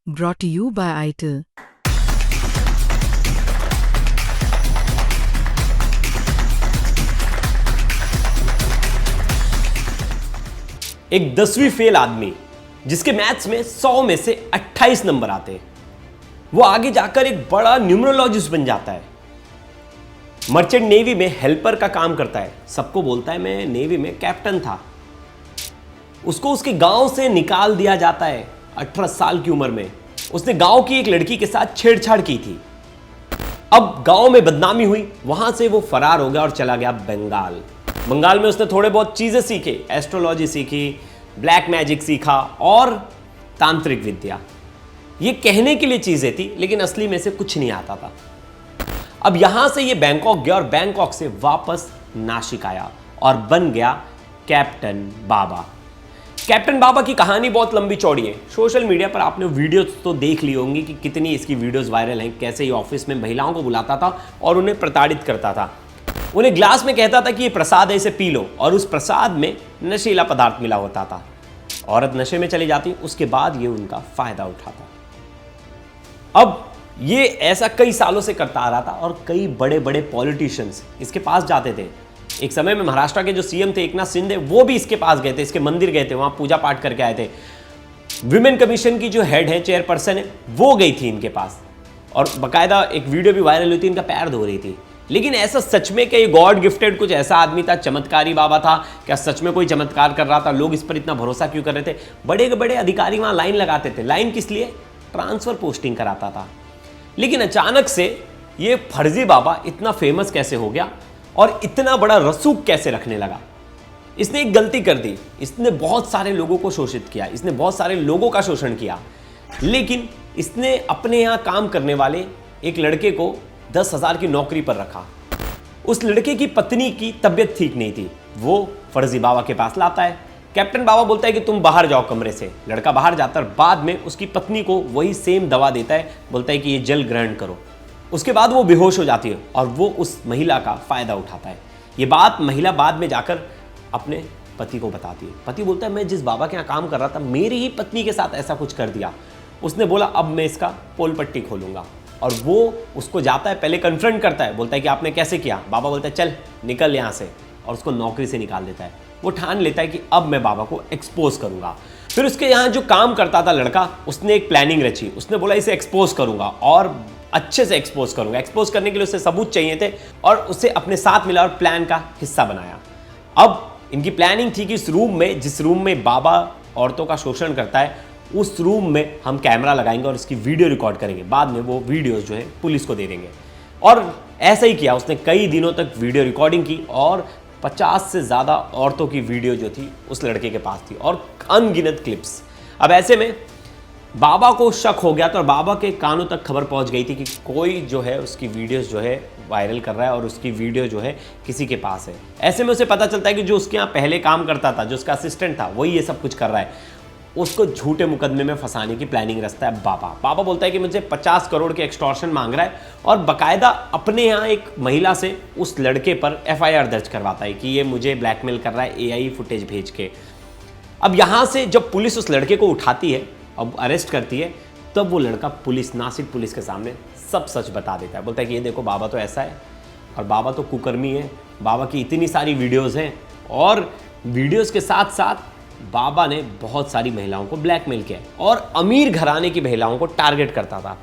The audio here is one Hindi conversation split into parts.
Brought to you by ITIL. एक 10वीं फेल आदमी जिसके मैथ्स में 100 में से 28 नंबर आते हैं, वो आगे जाकर एक बड़ा न्यूमरोलॉजिस्ट बन जाता है। मर्चेंट नेवी में हेल्पर का काम करता है, सबको बोलता है मैं नेवी में कैप्टन था। उसको उसके गांव से निकाल दिया जाता है 18 साल की उम्र में। उसने गांव की एक लड़की के साथ छेड़छाड़ की थी। अब गांव में बदनामी हुई, वहां से वो फरार हो गया और चला गया बंगाल। बंगाल में उसने थोड़े बहुत चीजें सीखे, एस्ट्रोलॉजी सीखी, ब्लैक मैजिक सीखा और तांत्रिक विद्या। ये कहने के लिए चीजें थी, लेकिन असली में से कुछ नहीं आता था। अब यहां से ये बैंकॉक गया और बैंकॉक से वापस नासिक आया और बन गया कैप्टन बाबा। कैप्टन बाबा की कहानी बहुत लंबी चौड़ी है। सोशल मीडिया पर आपने वीडियोस तो देख ली होंगी कि कितनी इसकी वीडियोस वायरल हैं, कैसे ये ऑफिस में महिलाओं को बुलाता था और उन्हें प्रताड़ित करता था। उन्हें ग्लास में कहता था कि ये प्रसाद है, इसे पी लो, और उस प्रसाद में नशीला पदार्थ मिला होता था। औरत नशे में चली जाती, उसके बाद ये उनका फायदा उठाता। अब ये ऐसा कई सालों से करता आ रहा था और कई बड़े बड़े पॉलिटिशियंस इसके पास जाते थे। एक समय में महाराष्ट्र के जो सीएम थे एकनाथ शिंदे, वो भी इसके पास गए थे, इसके मंदिर गए थे, वहां पूजा पाठ करके आए थे। विमेन कमीशन की जो हेड है, चेयरपर्सन है, वो गई थी इनके पास और बाकायदा एक वीडियो भी वायरल हुई थी, इनका पैर धो रही थी। लेकिन ऐसा सच में क्या ये गॉड गिफ्टेड कुछ ऐसा आदमी था, चमत्कारी बाबा था क्या? सच में कोई चमत्कार कर रहा था? लोग इस पर इतना भरोसा क्यों कर रहे थे? बड़े बड़े अधिकारी वहां लाइन लगाते थे। लाइन किस लिए? ट्रांसफर पोस्टिंग कराता था। लेकिन अचानक से ये फर्जी बाबा इतना फेमस कैसे हो गया और इतना बड़ा रसूख कैसे रखने लगा? इसने एक गलती कर दी, इसने बहुत सारे लोगों को शोषित किया, इसने बहुत सारे लोगों का शोषण किया। लेकिन इसने अपने यहां काम करने वाले एक लड़के को 10,000 की नौकरी पर रखा। उस लड़के की पत्नी की तबीयत ठीक नहीं थी, वो फर्जी बाबा के पास लाता है। कैप्टन बाबा बोलता है कि तुम बाहर जाओ कमरे से। लड़का बाहर जाता है, बाद में उसकी पत्नी को वही सेम दवा देता है, बोलता है कि ये जल ग्रहण करो। उसके बाद वो बेहोश हो जाती है और वो उस महिला का फायदा उठाता है। ये बात महिला बाद में जाकर अपने पति को बताती है। पति बोलता है मैं जिस बाबा के यहाँ काम कर रहा था, मेरी ही पत्नी के साथ ऐसा कुछ कर दिया। उसने बोला अब मैं इसका पोल पट्टी खोलूंगा, और वो उसको जाता है, पहले कन्फ्रंट करता है, बोलता है कि आपने कैसे किया? बाबा बोलता है चल निकल यहाँ से, और उसको नौकरी से निकाल देता है। वो ठान लेता है कि अब मैं बाबा को एक्सपोज करूंगा। फिर उसके यहाँ जो काम करता था लड़का, उसने एक प्लानिंग रची। उसने बोला इसे एक्सपोज करूंगा और अच्छे से एक्सपोज करूंगा। एक्सपोज करने के लिए उसे सबूत चाहिए थे और उसे अपने साथ मिला और प्लान का हिस्सा बनाया। अब इनकी प्लानिंग थी कि इस रूम में, जिस रूम में बाबा औरतों का शोषण करता है, उस रूम में हम कैमरा लगाएंगे और इसकी वीडियो रिकॉर्ड करेंगे। बाद में वो वीडियोस जो है पुलिस को दे देंगे। और ऐसा ही किया। उसने कई दिनों तक वीडियो रिकॉर्डिंग की और 50 से ज़्यादा औरतों की वीडियो जो थी उस लड़के के पास थी और अनगिनत क्लिप्स। अब ऐसे में बाबा को शक हो गया, तो बाबा के कानों तक खबर पहुंच गई थी कि कोई जो है उसकी वीडियोस जो है वायरल कर रहा है और उसकी वीडियो जो है किसी के पास है। ऐसे में उसे पता चलता है कि जो उसके यहाँ पहले काम करता था, जो उसका असिस्टेंट था, वही ये सब कुछ कर रहा है। उसको झूठे मुकदमे में फंसाने की प्लानिंग रचता है बाबा। बाबा बोलता है कि मुझे 50 करोड़ के एक्सटॉर्शन मांग रहा है और बाकायदा अपने यहाँ एक महिला से उस लड़के पर FIR दर्ज करवाता है कि ये मुझे ब्लैकमेल कर रहा है AI फुटेज भेज के। अब यहाँ से जब पुलिस उस लड़के को उठाती है, अब अरेस्ट करती है, तब वो लड़का नासिक पुलिस के सामने सब सच बता देता है। बोलता है कि ये देखो बाबा तो ऐसा है और बाबा तो कुकर्मी है, बाबा की इतनी सारी वीडियोज़ हैं और वीडियोज़ के साथ साथ बाबा ने बहुत सारी महिलाओं को ब्लैकमेल किया और अमीर घराने की महिलाओं को टारगेट करता था।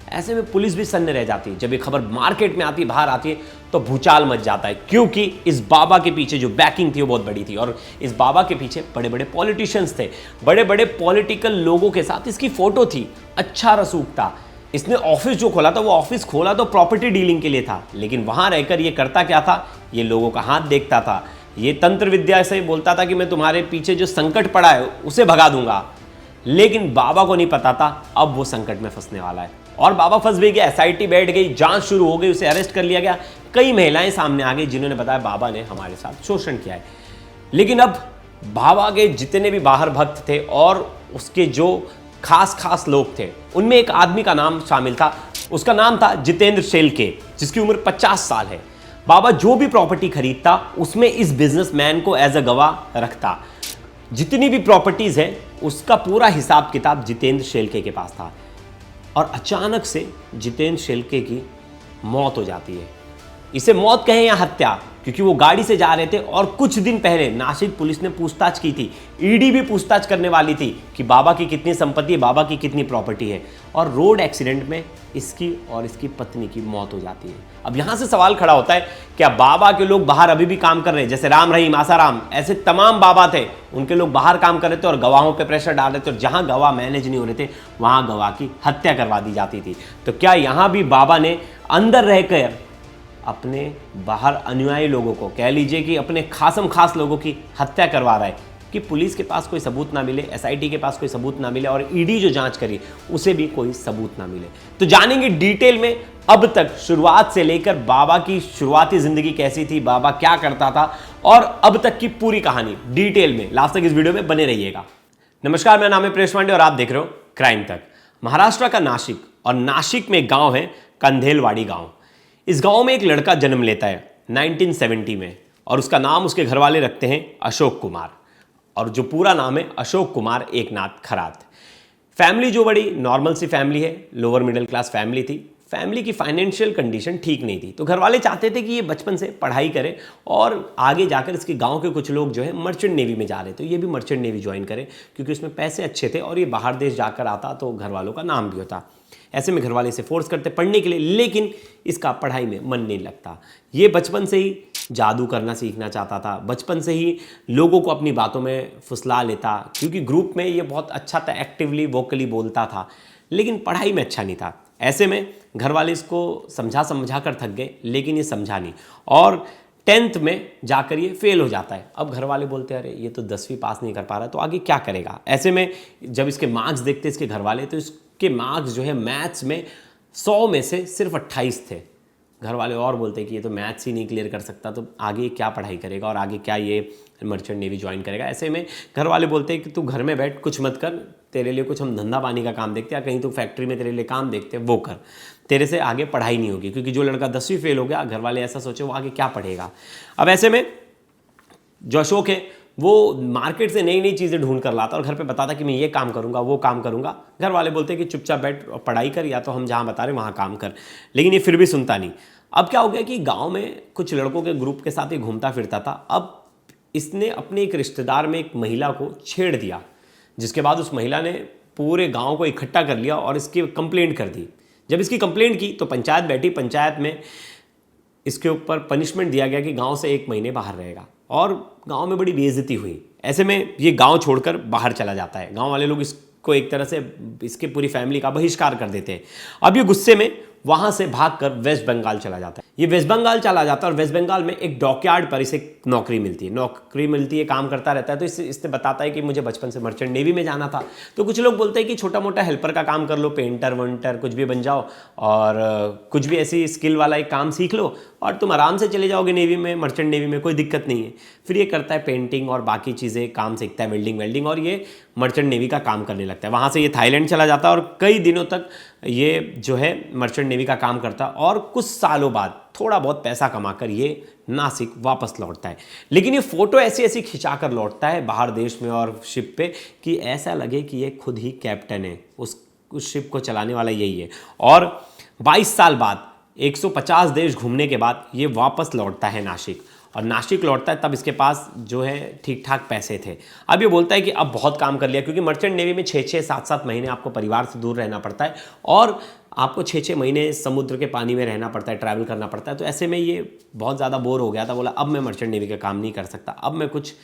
ऐसे में पुलिस भी सन्न रह जाती है। जब ये खबर मार्केट में आती है, बाहर आती है, तो भूचाल मच जाता है, क्योंकि इस बाबा के पीछे जो बैकिंग थी वो बहुत बड़ी थी और इस बाबा के पीछे बड़े बड़े पॉलिटिशियंस थे, बड़े बड़े पॉलिटिकल लोगों के साथ इसकी फोटो थी। अच्छा रसूख था। इसने ऑफिस जो खोला था, वो ऑफिस खोला तो प्रॉपर्टी डीलिंग के लिए था, लेकिन वहां रहकर ये करता क्या था? ये लोगों का हाथ देखता था। ये तंत्र विद्या से बोलता था कि मैं तुम्हारे पीछे जो संकट पड़ा है उसे भगा दूंगा। लेकिन बाबा को नहीं पता था अब वो संकट में फंसने वाला है। और बाबा फंस भी गया। SIT बैठ गई, जांच शुरू हो गई, उसे अरेस्ट कर लिया गया। कई महिलाएं सामने आ गई जिन्होंने बताया बाबा ने हमारे साथ शोषण किया है। लेकिन अब बाबा के जितने भी बाहर भक्त थे और उसके जो खास लोग थे, उनमें एक आदमी का नाम शामिल था। उसका नाम था जितेंद्र शेलके, जिसकी उम्र 50 साल है। बाबा जो भी प्रॉपर्टी खरीदता उसमें इस बिजनेसमैन को एज अ गवाह रखता। जितनी भी प्रॉपर्टीज है उसका पूरा हिसाब किताब जितेंद्र शेलके के पास था और अचानक से जितेंद्र शेलके की मौत हो जाती है। इसे मौत कहें या हत्या, क्योंकि वो गाड़ी से जा रहे थे और कुछ दिन पहले नासिक पुलिस ने पूछताछ की थी, ईडी भी पूछताछ करने वाली थी कि बाबा की कितनी संपत्ति है, बाबा की कितनी प्रॉपर्टी है, और रोड एक्सीडेंट में इसकी और इसकी पत्नी की मौत हो जाती है। अब यहां से सवाल खड़ा होता है, क्या बाबा के लोग बाहर अभी भी काम कर रहे हैं? जैसे राम रहीम, आसाराम, ऐसे तमाम बाबा थे, उनके लोग बाहर काम कर रहे थे और गवाहों पे प्रेशर डाल रहे थे, और जहां गवाह मैनेज नहीं हो रहे थे वहां गवाह की हत्या करवा दी जाती थी। तो क्या यहां भी बाबा ने अंदर रहकर अपने बाहर अनुयायी लोगों को, कह लीजिए कि अपने खासम खास लोगों की हत्या करवा रहा है कि पुलिस के पास कोई सबूत ना मिले, एसआईटी के पास कोई सबूत ना मिले, और ईडी जो जांच करी उसे भी कोई सबूत ना मिले? तो जानेंगे डिटेल में अब तक शुरुआत से लेकर बाबा की शुरुआती जिंदगी कैसी थी, बाबा क्या करता था, और अब तक की पूरी कहानी डिटेल में। लास्ट तक इस वीडियो में बने रहिएगा। नमस्कार, मेरा नाम है प्रेष पांडे और आप देख रहे हो क्राइम तक। महाराष्ट्र का नासिक, और नासिक में एक गांव है कंधेलवाड़ी गांव। इस गांव में एक लड़का जन्म लेता है 1970 में, और उसका नाम उसके घर वाले रखते हैं अशोक कुमार, और जो पूरा नाम है अशोक कुमार एकनाथ खरात। फैमिली जो बड़ी नॉर्मल सी फैमिली है, लोअर मिडिल क्लास फैमिली थी। फैमिली की फाइनेंशियल कंडीशन ठीक नहीं थी, तो घर वाले चाहते थे कि ये बचपन से पढ़ाई करे और आगे जाकर इसके गांव के कुछ लोग जो है मर्चेंट नेवी में जा रहे, तो ये भी मर्चेंट नेवी ज्वाइन करे, क्योंकि उसमें पैसे अच्छे थे और ये बाहर देश जाकर आता तो घर वालों का नाम भी होता। ऐसे में घर वाले इसे फोर्स करते पढ़ने के लिए, लेकिन इसका पढ़ाई में मन नहीं लगता। ये बचपन से ही जादू करना सीखना चाहता था, बचपन से ही लोगों को अपनी बातों में फुसला लेता, क्योंकि ग्रुप में ये बहुत अच्छा था, एक्टिवली वोकली बोलता था, लेकिन पढ़ाई में अच्छा नहीं था। ऐसे में घर वाले इसको समझा कर थक गए, लेकिन ये समझा नहीं, और 10th में जाकर ये फेल हो जाता है। अब घर वाले बोलते हैं, अरे ये तो 10वीं पास नहीं कर पा रहा, तो आगे क्या करेगा? ऐसे में जब इसके मार्क्स देखते इसके घर वाले, तो इसके मार्क्स जो है मैथ्स में 100 में से सिर्फ 28 थे। घर वाले और बोलते हैं कि ये तो मैथ्स ही नहीं क्लियर कर सकता, तो आगे क्या पढ़ाई करेगा और आगे क्या ये मर्चेंट नेवी ज्वाइन करेगा? ऐसे में घर वाले बोलते हैं कि तू घर में बैठ, कुछ मत कर, तेरे लिए कुछ हम धंधा पानी का काम देखते हैं, कहीं तू फैक्ट्री में तेरे लिए काम देखते हैं, वो कर, तेरे से आगे पढ़ाई नहीं होगी। क्योंकि जो लड़का 10वीं फेल हो गया, घर वाले ऐसा सोचे वो आगे क्या पढ़ेगा। अब ऐसे में जो अशोक है वो मार्केट से नई नई चीज़ें ढूंढ कर लाता और घर पे बताता कि मैं ये काम करूंगा, वो काम करूंगा। घर वाले बोलते हैं कि चुपचाप बैठ और पढ़ाई कर, या तो हम जहाँ बता रहे वहाँ काम कर, लेकिन ये फिर भी सुनता नहीं। अब क्या हो गया कि गांव में कुछ लड़कों के ग्रुप के साथ ही घूमता फिरता था। अब इसने अपने एक रिश्तेदार में एक महिला को छेड़ दिया, जिसके बाद उस महिला ने पूरे गांव को इकट्ठा कर लिया और इसकी कंप्लेंट कर दी। जब इसकी कंप्लेंट की तो पंचायत बैठी, पंचायत में इसके ऊपर पनिशमेंट दिया गया कि गांव से 1 महीने बाहर रहेगा, और गांव में बड़ी बेइज्जती हुई। ऐसे में ये गांव छोड़कर बाहर चला जाता है। गांव वाले लोग इसको एक तरह से, इसके पूरी फैमिली का बहिष्कार कर देते हैं। अब ये गुस्से में वहां से भागकर वेस्ट बंगाल चला जाता है। ये वेस्ट बंगाल चला जाता है और वेस्ट बंगाल में एक डॉकयार्ड पर इसे नौकरी मिलती है, काम करता रहता है। तो इसने बताता है कि मुझे बचपन से मर्चेंट नेवी में जाना था। तो कुछ लोग बोलते हैं कि छोटा मोटा हेल्पर का काम कर लो, पेंटर वंटर कुछ भी बन जाओ, और कुछ भी ऐसी स्किल वाला एक काम सीख लो और तुम आराम से चले जाओगे नेवी में, मर्चेंट नेवी में, कोई दिक्कत नहीं है। फिर ये करता है पेंटिंग और बाकी चीज़ें काम सीखता है, वेल्डिंग, और ये मर्चेंट नेवी का काम करने लगता है। वहाँ से ये थाईलैंड चला जाता है और कई दिनों तक ये जो है मर्चेंट नेवी का काम करता, और कुछ सालों बाद थोड़ा बहुत पैसा कमाकर ये नासिक वापस लौटता है। लेकिन ये फोटो ऐसी खिंचा कर लौटता है बाहर देश में और शिप पे कि ऐसा लगे कि ये खुद ही कैप्टन है, उस शिप को चलाने वाला यही है। और 22 साल बाद 150 देश घूमने के बाद ये वापस लौटता है नासिक, और नासिक लौटता है तब इसके पास जो है ठीक ठाक पैसे थे। अब ये बोलता है कि अब बहुत काम कर लिया, क्योंकि मर्चेंट नेवी में 6-6, 7-7 महीने आपको परिवार से दूर रहना पड़ता है, और आपको 6-6 महीने समुद्र के पानी में रहना पड़ता है, ट्रैवल करना पड़ता है। तो ऐसे में ये बहुत ज़्यादा बोर हो गया था, बोला अब मैं मर्चेंट नेवी का काम नहीं कर सकता, अब मैं कुछ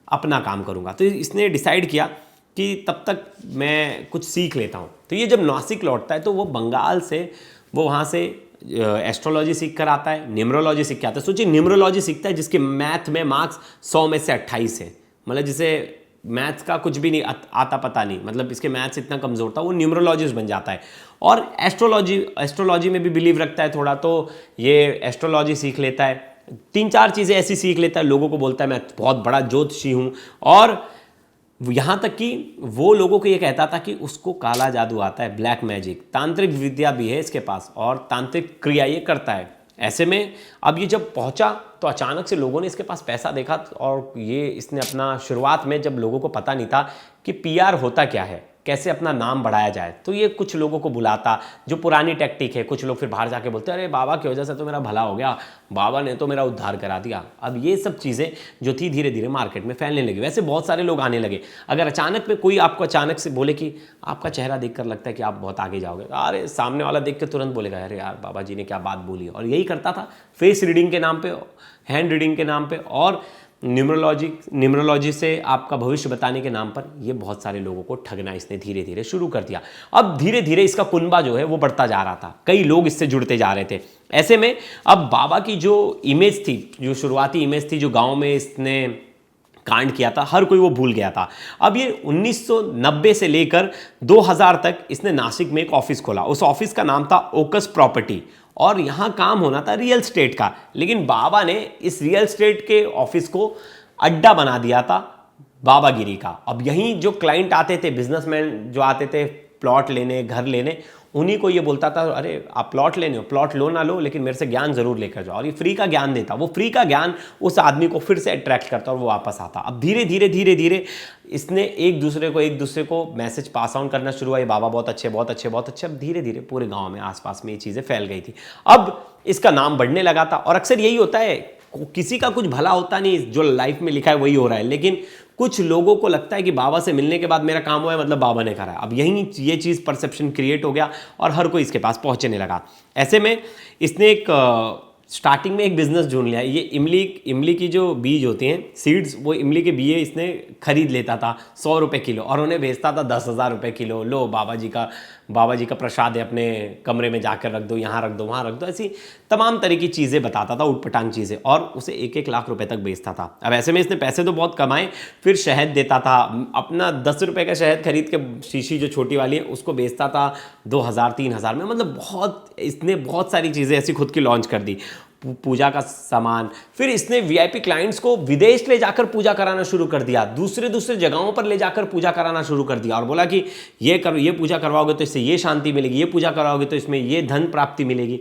अपना काम करूँगा। तो इसने डिसाइड किया कि तब तक मैं कुछ सीख लेता हूँ। तो ये जब नासिक लौटता है तो वो बंगाल से, वो वहाँ से एस्ट्रोलॉजी सीख कर आता है, न्यूमरोलॉजी सीख के आता है। सोचिए, न्यूमरोलॉजी सीखता है जिसके मैथ में मार्क्स 100 में से 28 है, मतलब जिसे मैथ्स का कुछ भी नहीं आता पता नहीं, मतलब इसके मैथ्स इतना कमज़ोर था, वो न्यूमरोलॉजिस्ट बन जाता है। और एस्ट्रोलॉजी में भी बिलीव रखता है थोड़ा, तो ये एस्ट्रोलॉजी सीख लेता है, 3-4 चीज़ें ऐसी सीख लेता है, लोगों को बोलता है मैं बहुत बड़ा ज्योतिषी हूँ। और यहाँ तक कि वो लोगों को ये कहता था कि उसको काला जादू आता है, ब्लैक मैजिक, तांत्रिक विद्या भी है इसके पास, और तांत्रिक क्रिया ये करता है। ऐसे में अब ये जब पहुंचा तो अचानक से लोगों ने इसके पास पैसा देखा और ये इसने अपना शुरुआत में जब लोगों को पता नहीं था कि पीआर होता क्या है, कैसे अपना नाम बढ़ाया जाए, तो ये कुछ लोगों को बुलाता, जो पुरानी टेक्टिक है। कुछ लोग फिर बाहर जाके बोलते अरे बाबा की वजह से तो मेरा भला हो गया, बाबा ने तो मेरा उद्धार करा दिया। अब ये सब चीज़ें जो थी धीरे धीरे मार्केट में फैलने लगी। वैसे बहुत सारे लोग आने लगे। अगर अचानक में कोई आपको अचानक से बोले कि आपका चेहरा देखकर लगता है कि आप बहुत आगे जाओगे, अरे सामने वाला देख के तुरंत बोलेगा अरे यार बाबा जी ने क्या बात बोली। और यही करता था फेस रीडिंग के नाम पे, हैंड रीडिंग के नाम पे और न्यूमरोलॉजी से आपका भविष्य बताने के नाम पर ये बहुत सारे लोगों को ठगना इसने धीरे धीरे शुरू कर दिया। अब धीरे धीरे इसका कुनबा जो है वो बढ़ता जा रहा था, कई लोग इससे जुड़ते जा रहे थे। ऐसे में अब बाबा की जो इमेज थी, जो शुरुआती इमेज थी, जो गांव में इसने कांड किया था, हर कोई वो भूल गया था। अब ये 1990 से लेकर 2000 तक इसने नासिक में एक ऑफिस खोला। उस ऑफिस का नाम था ओकस प्रॉपर्टी और यहाँ काम होना था रियल स्टेट का। लेकिन बाबा ने इस रियल स्टेट के ऑफिस को अड्डा बना दिया था बाबागिरी का। अब यहीं जो क्लाइंट आते थे, बिजनेसमैन जो आते थे प्लॉट लेने, घर लेने, उन्हीं को ये बोलता था अरे आप प्लॉट लेने हो, प्लॉट लो ना लो लेकिन मेरे से ज्ञान जरूर लेकर जाओ। और ये फ्री का ज्ञान देता। वो फ्री का ज्ञान उस आदमी को फिर से अट्रैक्ट करता और वो वापस आता। अब धीरे धीरे इसने एक दूसरे को मैसेज पास ऑन करना शुरू हुआ, ये बाबा बहुत अच्छे बहुत अच्छे बहुत अच्छे। अब धीरे धीरे पूरे गाँव में आसपास में ये चीज़ें फैल गई थी। अब इसका नाम बढ़ने लगा था। और अक्सर यही होता है, किसी का कुछ भला होता नहीं, जो लाइफ में लिखा है वही हो रहा है। लेकिन कुछ लोगों को लगता है कि बाबा से मिलने के बाद मेरा काम हुआ है, मतलब बाबा ने करा है। अब यही ये चीज़ परसेप्शन क्रिएट हो गया और हर कोई इसके पास पहुंचने लगा। ऐसे में इसने एक स्टार्टिंग में एक बिजनेस ढूंढ लिया। ये इमली की जो बीज होती हैं, सीड्स, वो इमली के बीज इसने खरीद लेता था 100 रुपये किलो और उन्हें बेचता था 10,000 रुपये किलो। लो बाबा जी का प्रसाद है, अपने कमरे में जाकर रख दो, यहाँ रख दो, वहाँ रख दो। ऐसी तमाम तरह की चीज़ें बताता था, उटपटांग चीज़ें, और उसे 1-1 लाख रुपए तक बेचता था। अब ऐसे में इसने पैसे तो बहुत कमाए, फिर शहद देता था। अपना 10 रुपये का शहद खरीद के शीशी जो छोटी वाली है उसको बेचता था 2,000-3,000 में। मतलब इसने बहुत सारी चीज़ें ऐसी खुद की लॉन्च कर दी, पूजा का सामान। फिर इसने वीआईपी क्लाइंट्स को विदेश ले जाकर पूजा कराना शुरू कर दिया, दूसरे जगहों पर ले जाकर पूजा कराना शुरू कर दिया और बोला कि ये पूजा करवाओगे तो इससे ये शांति मिलेगी, ये पूजा करवाओगे तो इसमें ये धन प्राप्ति मिलेगी।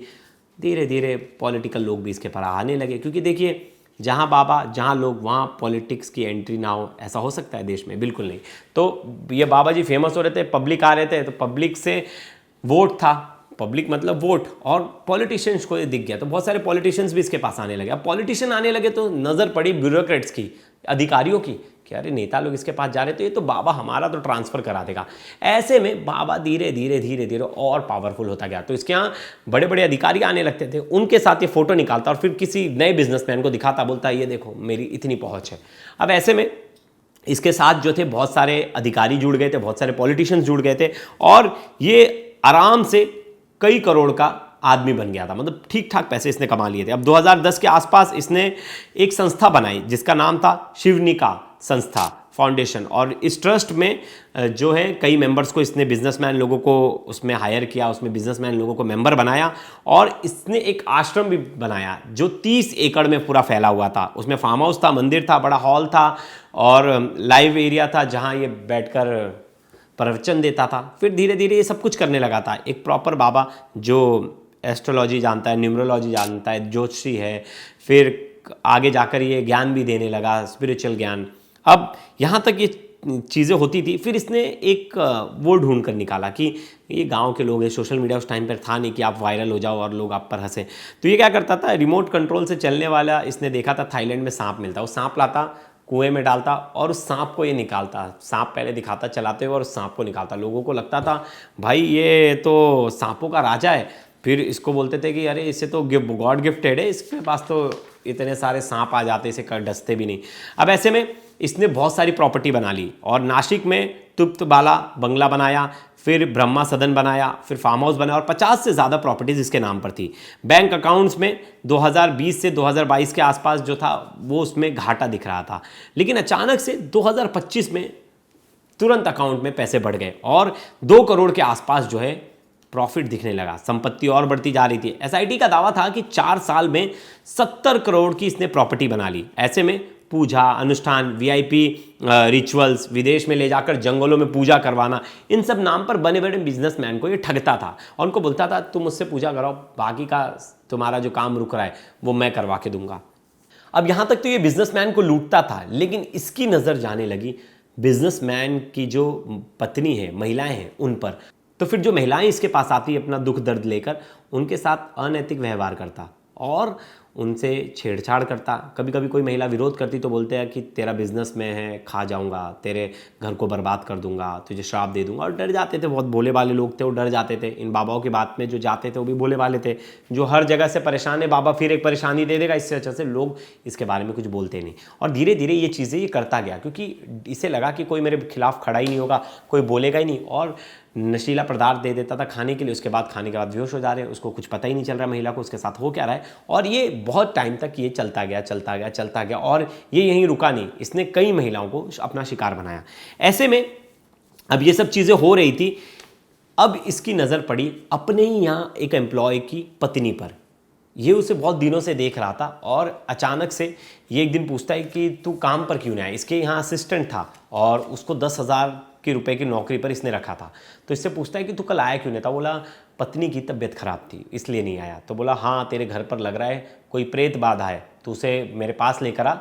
धीरे धीरे पॉलिटिकल लोग भी इसके पर आने लगे, क्योंकि देखिए जहाँ बाबा जहाँ लोग वहाँ पॉलिटिक्स की एंट्री ना हो, ऐसा हो सकता है देश में? बिल्कुल नहीं। तो ये बाबा जी फेमस हो रहे थे, पब्लिक आ रहे थे, तो पब्लिक से वोट था, पब्लिक मतलब वोट, और पॉलिटिशियंस को ये दिख गया तो बहुत सारे पॉलिटिशियंस भी इसके पास आने लगे। अब पॉलिटिशियन आने लगे तो नज़र पड़ी ब्यूरोक्रेट्स की, अधिकारियों की, कि अरे नेता लोग इसके पास जा रहे तो ये तो बाबा हमारा तो ट्रांसफ़र करा देगा। ऐसे में बाबा धीरे धीरे और पावरफुल होता गया। तो इसके यहाँ बड़े बड़े अधिकारी आने लगते थे, उनके साथ ये फोटो निकालता और फिर किसी नए बिजनेसमैन को दिखाता, बोलता ये देखो मेरी इतनी पहुँच है। अब ऐसे में इसके साथ जो थे बहुत सारे अधिकारी जुड़ गए थे, बहुत सारे पॉलिटिशियंस जुड़ गए थे और ये आराम से कई करोड़ का आदमी बन गया था। मतलब ठीक ठाक पैसे इसने कमा लिए थे। अब 2010 के आसपास इसने एक संस्था बनाई जिसका नाम था शिवनिका संस्था फाउंडेशन, और इस ट्रस्ट में जो है कई मेंबर्स को इसने, बिजनेसमैन लोगों को उसमें हायर किया, उसमें बिजनेसमैन लोगों को मेंबर बनाया और इसने एक आश्रम भी बनाया जो 30 एकड़ में पूरा फैला हुआ था। उसमें फार्म हाउस था, मंदिर था, बड़ा हॉल था और लाइव एरिया था जहाँ ये बैठकर प्रवचन देता था। फिर धीरे धीरे ये सब कुछ करने लगा था। एक प्रॉपर बाबा जो एस्ट्रोलॉजी जानता है, न्यूमरोलॉजी जानता है, ज्योतिषी है, फिर आगे जाकर ये ज्ञान भी देने लगा, स्पिरिचुअल ज्ञान। अब यहाँ तक ये चीज़ें होती थी। फिर इसने एक वो ढूंढ कर निकाला कि ये गांव के लोग हैं, सोशल मीडिया उस टाइम पर था नहीं कि आप वायरल हो जाओ और लोग आप पर हंसे। तो ये क्या करता था, रिमोट कंट्रोल से चलने वाला इसने देखा था थाईलैंड में सांप मिलता, वो सांप लाता, कुएं में डालता और उस सांप को ये निकालता। सांप पहले दिखाता चलाते हुए और उस सांप को निकालता। लोगों को लगता था भाई ये तो सांपों का राजा है। फिर इसको बोलते थे कि अरे इससे तो गॉड गिफ्टेड है, इसके पास तो इतने सारे सांप आ जाते, इसे डसते भी नहीं। अब ऐसे में इसने बहुत सारी प्रॉपर्टी बना ली और नासिक में तुप्तबाला बंगला बनाया, फिर ब्रह्मा सदन बनाया, फिर फार्म हाउस बनाया और 50 से ज़्यादा प्रॉपर्टीज़ इसके नाम पर थी। बैंक अकाउंट्स में 2020 से 2022 के आसपास जो था वो उसमें घाटा दिख रहा था, लेकिन अचानक से 2025 में तुरंत अकाउंट में पैसे बढ़ गए और 2 करोड़ के आसपास जो है प्रॉफिट दिखने लगा, संपत्ति और बढ़ती जा रही थी। एसआईटी का दावा था कि 4 साल में 70 करोड़ की इसने प्रॉपर्टी बना ली। ऐसे में पूजा अनुष्ठान, वीआईपी रिचुअल्स, विदेश में ले जाकर जंगलों में पूजा करवाना, इन सब नाम पर बने बड़े बिजनेसमैन को ये ठगता था और उनको बोलता था तुम मुझसे पूजा कराओ, बाकी का तुम्हारा जो काम रुक रहा है वो मैं करवा के दूंगा। अब यहां तक तो ये बिजनेसमैन को लूटता था, लेकिन इसकी नज़र जाने लगी बिजनेसमैन की जो पत्नी है, महिलाएं हैं, उन पर। तो फिर जो महिलाएं इसके पास आती अपना दुख दर्द लेकर, उनके साथ अनैतिक व्यवहार करता और उनसे छेड़छाड़ करता। कभी कभी कोई महिला विरोध करती तो बोलते हैं कि तेरा बिजनेस में है, खा जाऊंगा, तेरे घर को बर्बाद कर दूंगा, तुझे श्राप दे दूंगा। और डर जाते थे, बहुत भोले भाले लोग थे, वो डर जाते थे। इन बाबाओं की बात में जो जाते थे वो भी भोले भाले थे, जो हर जगह से परेशान है, बाबा फिर एक परेशानी दे देगा, इससे अच्छा से लोग इसके बारे में कुछ बोलते नहीं। और धीरे धीरे ये चीज़ें ये करता गया, क्योंकि इसे लगा कि कोई मेरे खिलाफ खड़ा ही नहीं होगा, कोई बोलेगा ही नहीं। और नशीला पदार्थ दे देता था खाने के लिए, उसके बाद खाने के बाद बेहोश हो जा रहे हैं, उसको कुछ पता ही नहीं चल रहा महिला को उसके साथ हो क्या रहा है। और ये बहुत टाइम तक ये चलता गया और ये यहीं रुका नहीं, इसने कई महिलाओं को अपना शिकार बनाया। ऐसे में अब ये सब चीज़ें हो रही थी, अब इसकी नज़र पड़ी अपने ही यहाँ एक एम्प्लॉय की पत्नी पर। ये उसे बहुत दिनों से देख रहा था और अचानक से ये एक दिन पूछता है कि तू काम पर क्यों नहीं आया। इसके यहाँ असिस्टेंट था और उसको 10,000 रुपए की नौकरी पर इसने रखा था। तो इससे पूछता है कि तू कल आया क्यों नहीं था। बोला पत्नी की तबीयत खराब थी इसलिए नहीं आया। तो बोला हाँ, तेरे घर पर लग रहा है कोई प्रेत बाधा है, तू उसे मेरे पास लेकर आ,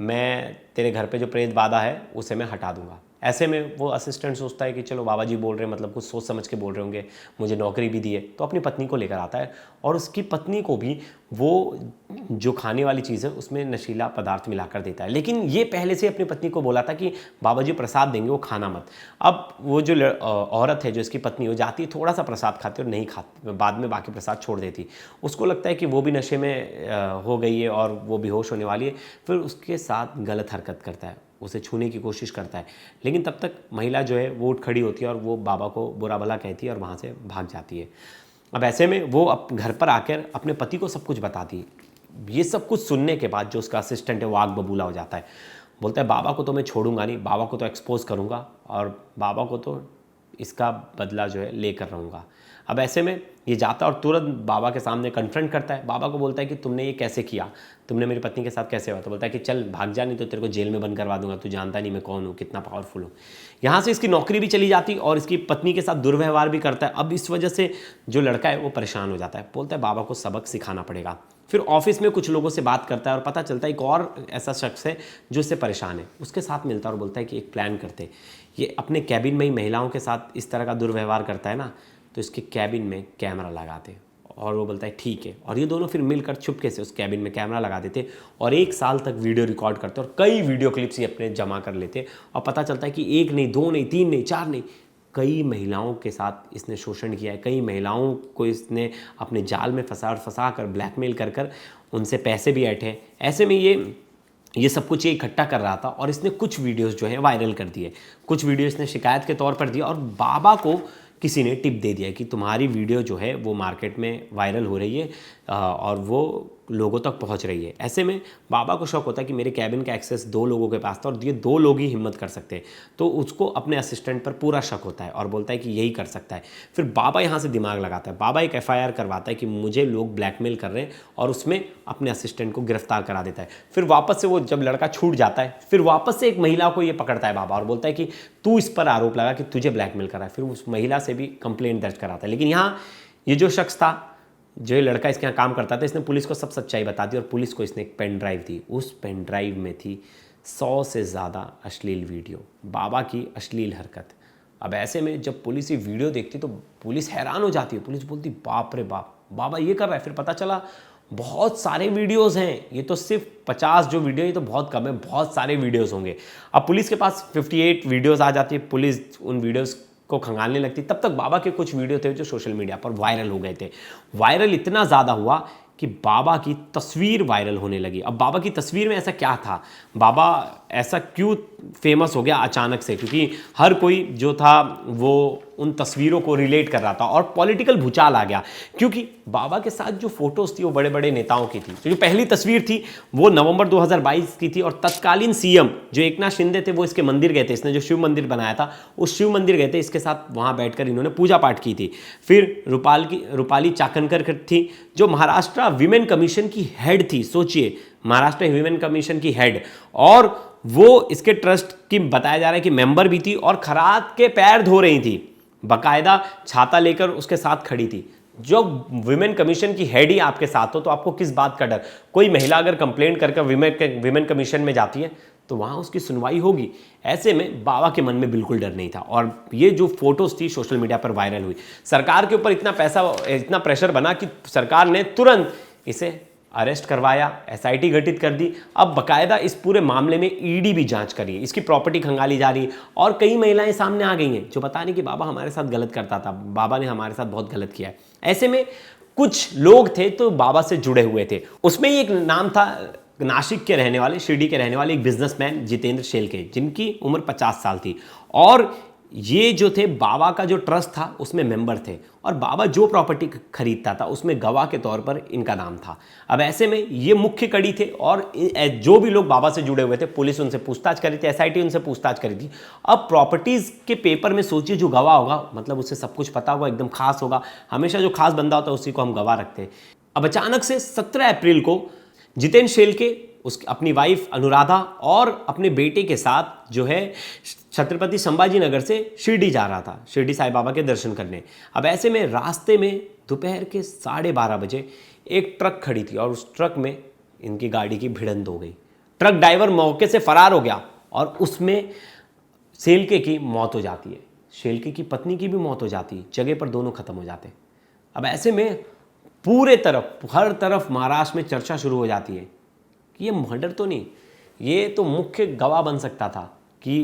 मैं तेरे घर पे जो प्रेत बाधा है उसे मैं हटा दूंगा। ऐसे में वो असिस्टेंट सोचता है कि चलो बाबा जी बोल रहे हैं, मतलब कुछ सोच समझ के बोल रहे होंगे, मुझे नौकरी भी दी है। तो अपनी पत्नी को लेकर आता है और उसकी पत्नी को भी वो जो खाने वाली चीज़ है उसमें नशीला पदार्थ मिलाकर देता है। लेकिन ये पहले से अपनी पत्नी को बोला था कि बाबा जी प्रसाद देंगे, वो खाना मत। अब वो जो औरत है, जो इसकी पत्नी, वो जाती है, थोड़ा सा प्रसाद खाती और नहीं खाती, बाद में बाकी प्रसाद छोड़ देती। उसको लगता है कि वो भी नशे में हो गई है और वो बेहोश होने वाली है। फिर उसके साथ गलत हरकत करता है, उसे छूने की कोशिश करता है। लेकिन तब तक महिला जो है वो उठ खड़ी होती है और वो बाबा को बुरा भला कहती है और वहाँ से भाग जाती है। अब ऐसे में वो घर पर आकर अपने पति को सब कुछ बताती है। ये सब कुछ सुनने के बाद जो उसका असिस्टेंट है वो आग बबूला हो जाता है। बोलता है बाबा को तो मैं छोड़ूंगा नहीं, बाबा को तो एक्सपोज करूँगा और बाबा को तो इसका बदला जो है लेकर रहूँगा। अब ऐसे में ये जाता और तुरंत बाबा के सामने कन्फ्रंट करता है। बाबा को बोलता है कि तुमने ये कैसे किया, तुमने मेरी पत्नी के साथ कैसे हुआ। तो बोलता है कि चल भाग जा, नहीं तो तेरे को जेल में बंद करवा दूंगा, तू जानता नहीं मैं कौन हूँ, कितना पावरफुल हूँ। यहाँ से इसकी नौकरी भी चली जाती और इसकी पत्नी के साथ दुर्व्यवहार भी करता है। अब इस वजह से जो लड़का है वो परेशान हो जाता है, बोलता है बाबा को सबक सिखाना पड़ेगा। फिर ऑफिस में कुछ लोगों से बात करता है और पता चलता है एक और ऐसा शख्स है जो इससे परेशान है। उसके साथ मिलता है और बोलता है कि एक प्लान करते, ये अपने कैबिन में ही महिलाओं के साथ इस तरह का दुर्व्यवहार करता है ना, तो इसके कैबिन में कैमरा लगाते। और वो बोलता है ठीक है। और ये दोनों फिर मिलकर चुपके से उस कैबिन में कैमरा लगा देते और 1 साल तक वीडियो रिकॉर्ड करते और कई वीडियो क्लिप्स ये अपने जमा कर लेते। और पता चलता है कि 1 नहीं, 2 नहीं, 3 नहीं, 4 नहीं, कई महिलाओं के साथ इसने शोषण किया है। कई महिलाओं को इसने अपने जाल में फंसा कर ब्लैकमेल कर उनसे पैसे भी ऐंठे। ऐसे में ये सब कुछ ये इकट्ठा कर रहा था और इसने कुछ वीडियोस जो हैं वायरल कर दिए। कुछ वीडियो इसने शिकायत के तौर पर दिया और बाबा को किसी ने टिप दे दिया कि तुम्हारी वीडियो जो है वो मार्केट में वायरल हो रही है और वो लोगों तक पहुंच रही है। ऐसे में बाबा को शौक होता है कि मेरे कैबिन का एक्सेस 2 लोगों के पास था और ये 2 लोग ही हिम्मत कर सकते हैं। तो उसको अपने असिस्टेंट पर पूरा शक होता है और बोलता है कि यही कर सकता है। फिर बाबा यहाँ से दिमाग लगाता है, बाबा एक FIR करवाता है कि मुझे लोग ब्लैकमेल कर रहे हैं और उसमें अपने असिस्टेंट को गिरफ्तार करा देता है। फिर वापस से वो जब लड़का छूट जाता है, फिर वापस से एक महिला को ये पकड़ता है बाबा और बोलता है कि तू इस पर आरोप लगा कि तुझे ब्लैकमेल कर रहा है। फिर उस महिला से भी कंप्लेंट दर्ज कराता है। लेकिन यहाँ ये जो शख्स था, जो लड़का इसके यहाँ काम करता था, इसने पुलिस को सब सच्चाई बता दी और पुलिस को इसने एक पेन ड्राइव दी। उस पेन ड्राइव में थी 100 से ज़्यादा अश्लील वीडियो, बाबा की अश्लील हरकत। अब ऐसे में जब पुलिस ये वीडियो देखती तो पुलिस हैरान हो जाती है। पुलिस बोलती बाप रे बाप, बाबा ये कर रहा है। फिर पता चला बहुत सारे वीडियोस हैं, ये तो सिर्फ 50 जो वीडियो, ये तो बहुत कम है, बहुत सारे वीडियोस होंगे। अब पुलिस के पास 58 वीडियोस आ जाती है। पुलिस उन वीडियोस को खंगालने लगती। तब तक बाबा के कुछ वीडियो थे जो सोशल मीडिया पर वायरल हो गए थे। वायरल इतना ज़्यादा हुआ कि बाबा की तस्वीर वायरल होने लगी। अब बाबा की तस्वीर में ऐसा क्या था, बाबा ऐसा क्यों फेमस हो गया अचानक से? क्योंकि हर कोई जो था वो उन तस्वीरों को रिलेट कर रहा था और पॉलिटिकल भूचाल आ गया। क्योंकि बाबा के साथ जो फोटोज थी वो बड़े बड़े नेताओं की थी। तो जो पहली तस्वीर थी वो नवंबर 2022 की थी और तत्कालीन CM जो एकनाथ शिंदे थे वो इसके मंदिर गए थे। इसने जो शिव मंदिर बनाया था उस शिव मंदिर गए थे, इसके साथ वहाँ बैठकर इन्होंने पूजा पाठ की थी। फिर रूपाली चाकणकर थी जो महाराष्ट्र विमेन कमीशन की हेड थी। सोचिए, महाराष्ट्र ह्यूमन कमीशन की हेड, और वो इसके ट्रस्ट की बताया जा रहा है कि मेंबर भी थी और खरात के पैर धो रही थी, बाकायदा छाता लेकर उसके साथ खड़ी थी। जो विमेन कमीशन की हेड ही आपके साथ हो तो आपको किस बात का डर? कोई महिला अगर कंप्लेंट करके विमेन कमीशन में जाती है तो वहां उसकी सुनवाई होगी। ऐसे में बाबा के मन में बिल्कुल डर नहीं था। और ये जो फोटोज थी सोशल मीडिया पर वायरल हुई, सरकार के ऊपर इतना प्रेशर बना कि सरकार ने तुरंत इसे अरेस्ट करवाया, एसआईटी गठित कर दी। अब बकायदा इस पूरे मामले में ईडी भी जांच कर रही है, इसकी प्रॉपर्टी खंगाली जा रही है और कई महिलाएं सामने आ गई हैं जो बता रही कि बाबा हमारे साथ गलत करता था, बाबा ने हमारे साथ बहुत गलत किया है। ऐसे में कुछ लोग थे तो बाबा से जुड़े हुए थे, उसमें ही एक नाम था नासिक के रहने वाले, शिरडी के रहने वाले एक बिजनेसमैन जितेंद्र शेलके, जिनकी उम्र 50 साल थी। और ये जो थे बाबा का जो ट्रस्ट था उसमें मेंबर थे और बाबा जो प्रॉपर्टी खरीदता था उसमें गवाह के तौर पर इनका नाम था। अब ऐसे में ये मुख्य कड़ी थे और जो भी लोग बाबा से जुड़े हुए थे पुलिस उनसे पूछताछ करी थी, एसआईटी उनसे पूछताछ करी थी। अब प्रॉपर्टीज के पेपर में सोचिए जो गवाह होगा मतलब उसे सब कुछ पता होगा, एकदम खास होगा। हमेशा जो खास बंदा होता है उसी को हम गवाह रखते हैं। अब अचानक से 17 अप्रैल को जितेंद्र शेलके अपनी वाइफ अनुराधा और अपने बेटे के साथ जो है छत्रपति संभाजी नगर से शिरडी जा रहा था, शिरडी साईं बाबा के दर्शन करने। अब ऐसे में रास्ते में दोपहर के 12:30 बजे एक ट्रक खड़ी थी और उस ट्रक में इनकी गाड़ी की भिड़ंत हो गई। ट्रक ड्राइवर मौके से फरार हो गया और उसमें शेलके की मौत हो जाती है, शेलके की पत्नी की भी मौत हो जाती है, जगह पर दोनों खत्म हो जाते। अब ऐसे में पूरे हर तरफ महाराष्ट्र में चर्चा शुरू हो जाती है कि ये मर्डर तो नहीं, ये तो मुख्य गवाह बन सकता था कि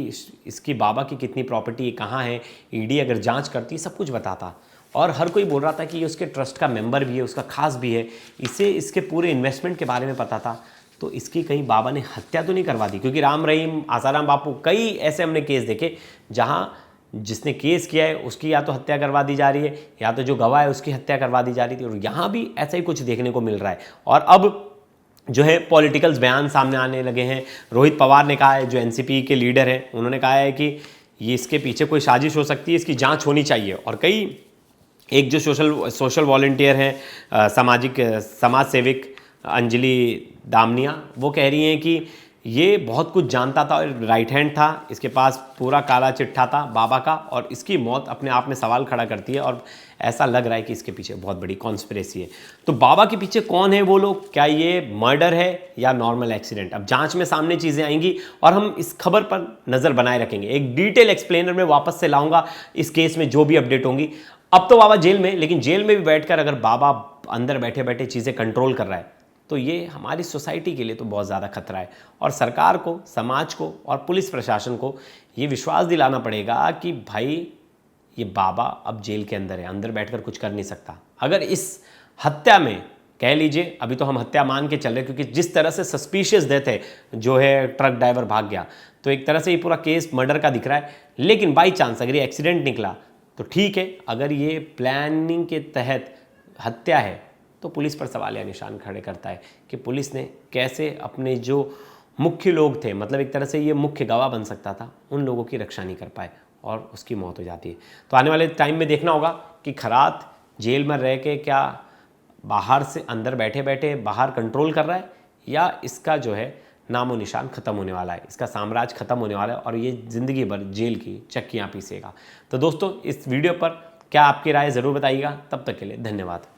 इसकी बाबा की कितनी प्रॉपर्टी कहाँ है, ईडी अगर जांच करती सब कुछ बताता। और हर कोई बोल रहा था कि ये उसके ट्रस्ट का मेंबर भी है, उसका खास भी है, इसे इसके पूरे इन्वेस्टमेंट के बारे में पता था, तो इसकी कहीं बाबा ने हत्या तो नहीं करवा दी। क्योंकि राम रहीम, आसाराम बापू, कई ऐसे हमने केस देखे जहाँ जिसने केस किया है उसकी या तो हत्या करवा दी जा रही है या तो जो गवाह है उसकी हत्या करवा दी जा रही थी, और यहाँ भी ऐसा ही कुछ देखने को मिल रहा है। और अब जो है पॉलिटिकल्स बयान सामने आने लगे हैं। रोहित पवार ने कहा है, जो एनसीपी के लीडर हैं, उन्होंने कहा है कि ये इसके पीछे कोई साजिश हो सकती है, इसकी जांच होनी चाहिए। और कई एक जो सोशल वॉलंटियर हैं, समाज सेविक अंजलि दामनिया, वो कह रही हैं कि ये बहुत कुछ जानता था और राइट हैंड था, इसके पास पूरा काला चिट्ठा था बाबा का, और इसकी मौत अपने आप में सवाल खड़ा करती है और ऐसा लग रहा है कि इसके पीछे बहुत बड़ी कॉन्स्पिरेसी है। तो बाबा के पीछे कौन है वो लोग, क्या ये मर्डर है या नॉर्मल एक्सीडेंट? अब जांच में सामने चीज़ें आएंगी और हम इस खबर पर नज़र बनाए रखेंगे। एक डिटेल एक्सप्लेनर में वापस से लाऊंगा इस केस में जो भी अपडेट होंगी। अब तो बाबा जेल में, लेकिन जेल में भी बैठकर अगर बाबा अंदर बैठे बैठे चीज़ें कंट्रोल कर रहा है तो ये हमारी सोसाइटी के लिए तो बहुत ज़्यादा खतरा है। और सरकार को, समाज को और पुलिस प्रशासन को ये विश्वास दिलाना पड़ेगा कि भाई ये बाबा अब जेल के अंदर है, अंदर बैठकर कुछ कर नहीं सकता। अगर इस हत्या में कह लीजिए, अभी तो हम हत्या मान के चल रहे क्योंकि जिस तरह से सस्पिशियस डेथ है, जो है ट्रक ड्राइवर भाग गया, तो एक तरह से ये पूरा केस मर्डर का दिख रहा है। लेकिन बाई चांस अगर ये एक्सीडेंट निकला तो ठीक है, अगर ये प्लानिंग के तहत हत्या है तो पुलिस पर सवाल या निशान खड़े करता है कि पुलिस ने कैसे अपने जो मुख्य लोग थे, मतलब एक तरह से ये मुख्य गवाह बन सकता था, उन लोगों की रक्षा नहीं कर पाए और उसकी मौत हो जाती है। तो आने वाले टाइम में देखना होगा कि खरात जेल में रह के क्या बाहर से अंदर बैठे बैठे बाहर कंट्रोल कर रहा है, या इसका जो है नामो निशान खत्म होने वाला है, इसका साम्राज्य खत्म होने वाला है और ये ज़िंदगी भर जेल की चक्कियाँ पीसेगा। तो दोस्तों, इस वीडियो पर क्या आपकी राय ज़रूर बताइएगा। तब तक के लिए धन्यवाद।